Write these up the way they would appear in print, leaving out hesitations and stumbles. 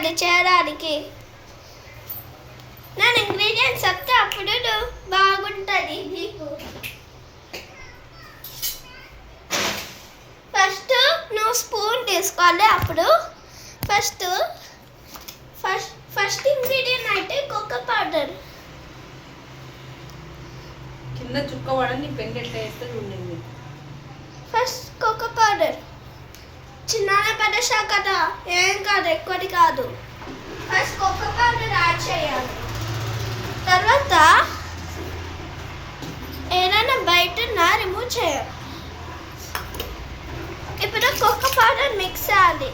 చేయాలి చేయడానికి. నేను ఇంగ్రీడియంట్స్ చెప్తే అప్పుడు బాగుంటుంది నీకు. ఫస్ట్ నువ్వు స్పూన్ తీసుకోవాలి. అప్పుడు ఫస్ట్ ఇంగ్రీడియంట్ అయితే కోకో పౌడర్. కింద చుక్క వాడని పెన్ ఎట్లా వేస్తే ఉండింది. ఫస్ట్ కోకో పౌడర్ చిన్న పడేసా కదా, ఏం కాదు, ఎక్కువది కాదు. ఫస్ట్ కోకో పౌడర్ యాడ్ చేయాలి. తర్వాత ఏదైనా బయట రిమూవ్ చేయాలి. ఇప్పుడు కోకో పౌడర్ మిక్స్ చేయాలి.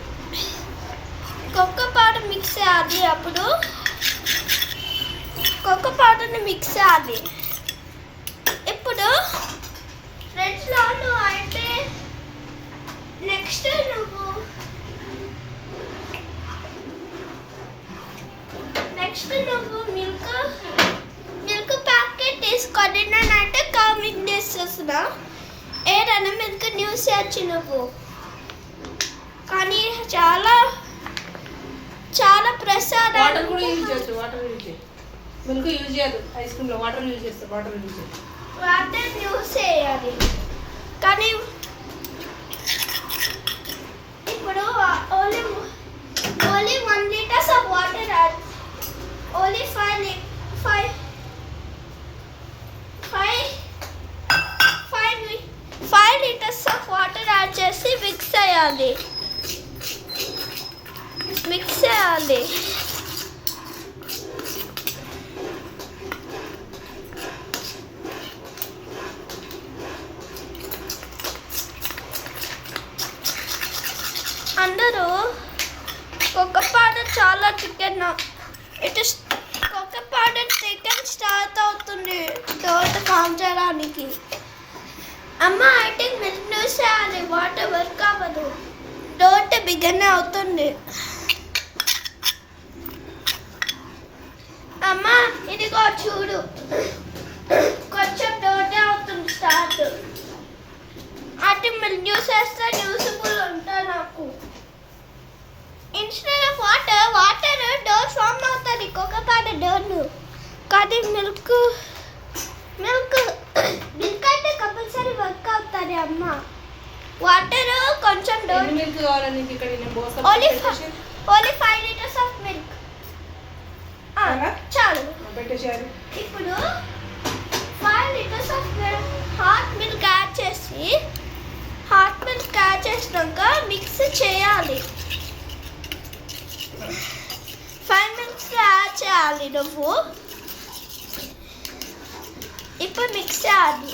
అప్పుడు కోకో పౌడర్ని మిక్స్ చేయాలి. ఇప్పుడు ఫ్రెండ్స్లో నువ్వు అయితే నెక్స్ట్ నువ్వు మిల్క్ ప్యాకెట్ తీసుకొని నేనంటే కామింగ్ చేస్తున్నా. ఏదైనా మిల్క్ న్యూస్ చేయొచ్చు నువ్వు, కానీ చాలా ప్రసాదం. వాటర్ కూడా యూజ్ చేయొచ్చు. వాటర్ యూజ్ చేయి. మిల్క్ యూజ్ చేయదు. ఐస్ క్రీమ్లో వాటర్ యూజ్ చేస్తారు. వాటర్ యూజ్ చేయాలి. కానీ ఇప్పుడు only 1 litres of water add. Only 5 litres of water add చేసి మిక్స్ చేయాలి. అందరూ కోకో పౌడర్ చాలా thicken cocoa powder thicken start అవుతుంది డోట్ కామ్ చేయడానికి. అమ్మ అయితే మిల్క్ యూస్ చేయాలి. వాటర్ వర్క్ అవ్వదు. డోట్ బిగిన్ అవుతుంది. అమ్మ ఇదిగో చూడు, కొంచెం డోటే అవుతుంది స్టార్ట్. అటు మిల్క్ యూస్ చేస్తే యూస్ఫుల్ ఉంటుంది నాకు. Instead of water dough form అవుతుంది కోకో పౌడర్ డోర్ను. కానీ మిల్క్ అయితే కంపల్సరీ వర్క్ అవుతుంది అమ్మ. వాటర్ కొంచెం డోర్. మిల్క్ కావాలని ఇక్కడ నేను పోస్తా. ఓన్లీ 5 లీటర్స్ ఆఫ్ మిల్క్ చాలు పెట్టేశారు. ఇప్పుడు 5 litres of hot milk add చేసినాక మిక్స్ చేయాలి. 5 మినిట్స్ యాడ్ చేయాలి నువ్వు. ఇప్పుడు మిక్స్ చేయాలి.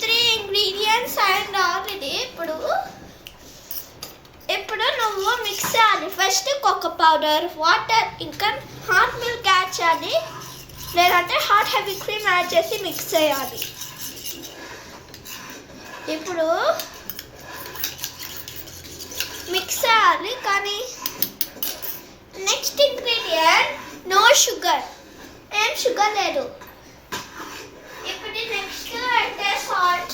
3 ఇంగ్రీడియంట్స్ అండ్ ఆల్రెడీ. ఇప్పుడు నువ్వు మిక్స్ చేయాలి. ఫస్ట్ కోకో పౌడర్, వాటర్, ఇంకా హాట్ మిల్క్ యాడ్ చేయాలి. లేదంటే హాట్ హెవీ క్రీమ్ యాడ్ చేసి మిక్స్ చేయాలి. ఇప్పుడు మిక్స్ చేయాలి. కానీ నెక్స్ట్ ఇంగ్రీడియంట్ నో షుగర్, ఏం షుగర్ లేదు. ఇప్పుడు నెక్స్ట్ అంటే సాల్ట్.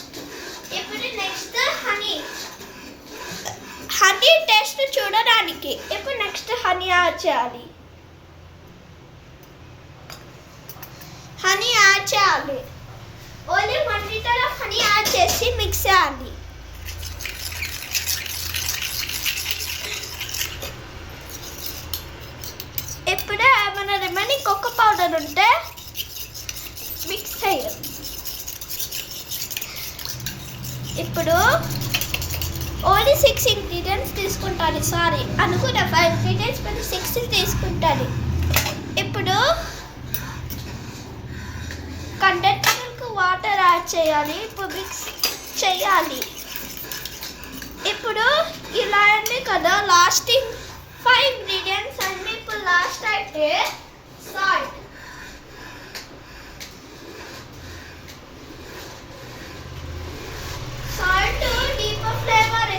ఇప్పుడు నెక్స్ట్ హనీ టేస్ట్ చూడడానికి. ఇప్పుడు నెక్స్ట్ హనీ యాడ్ చేయాలి. Only 1 litre of honey add చేసి మిక్స్ చేయాలి. ఇప్పుడు ఏమైనా రిమైనింగ్ కోకో పౌడర్ ఉంటే మిక్స్ చేయాలి. ఇప్పుడు ఓన్లీ 6 ఇంగ్రీడియంట్స్ తీసుకుంటాను. సారీ అనుకున్న 5 ఇంగ్రీడియంట్స్ మరి 6 తీసుకుంటాను. ఇప్పుడు కంటైనర్కు వాటర్ యాడ్ చేయాలి. ఇప్పుడు మిక్స్ చేయాలి. ఇప్పుడు ఇలా అయింది కదా లాస్టింగ్ 5 ఇంగ్రీడియంట్స్ అన్నీ. ఇప్పుడు లాస్ట్ అయితే సాల్ట్. డీప్ ఫ్లేవర్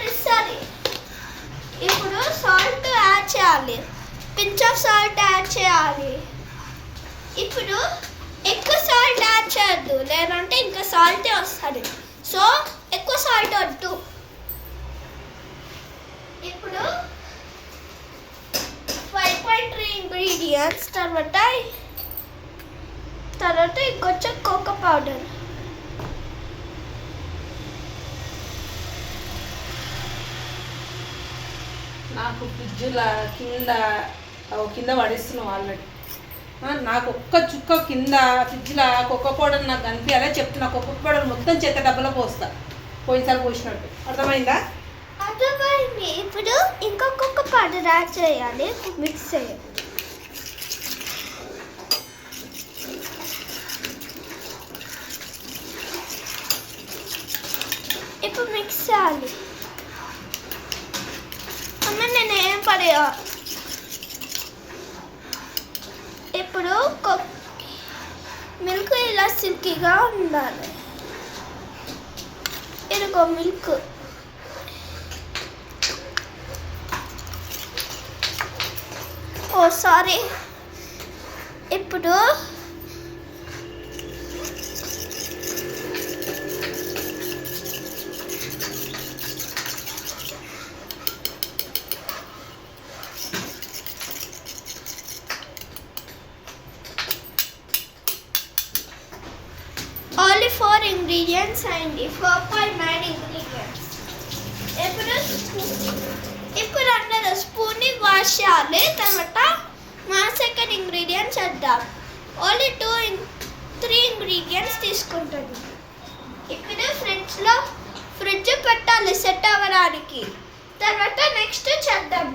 ఇస్తుంది. ఇప్పుడు సాల్ట్ యాడ్ చేయాలి. పించ్ ఆఫ్ సాల్ట్ యాడ్ చేయాలి. ఇప్పుడు ఎక్కువ సాల్ట్ యాడ్ చేయొద్దు, లేదంటే ఇంకా సాల్టే వస్తుంది. సో ఎక్కువ సాల్ట్ వద్దు. ఇప్పుడు 5.3 ఇంగ్రీడియంట్స్ తర్వాత ఇంకొంచెం కోకో పౌడర్. నాకు ఫ్రిడ్జ్లో కింద పడేస్తున్నావు ఆల్రెడీ. నాకు ఒక్క చుక్క కింద ఫ్రిడ్జ్లో కోకో పౌడర్ నాకు కనిపించాలే చెప్తున్నా. కోకో పౌడర్ మొత్తం చెత్త డబ్బలో పోస్తా, పోయినసారి పోసినట్టు. అర్థమైందా? అర్థమైంది. ఇప్పుడు ఇంకా కోకో పౌడర్ యాడ్ చేయాలి, మిక్స్ చేయాలి. ఇప్పుడు మిక్స్ చేయాలి. అమ్మ నేను ఏం పడేయా. ఇప్పుడు మిల్క్ ఇలా సిల్కీగా ఉండాలి. ఇదిగో మిల్క్. ఓ సారీ. ఇప్పుడు ఓన్లీ 4 ఇంగ్రీడియంట్స్ అయింది. 4.9 ఇంగ్రీడియంట్స్. ఇప్పుడు అందరూ స్పూన్ని వాష్ చేయాలి. తర్వాత మా సెకండ్ ఇంగ్రీడియంట్స్ వేద్దాం. ఓన్లీ 3 ఇంగ్రీడియంట్స్ తీసుకుంటుంది. ఇప్పుడు ఫ్రిడ్జ్ పెట్టాలి సెట్ అవ్వడానికి. తర్వాత నెక్స్ట్ చేద్దాం.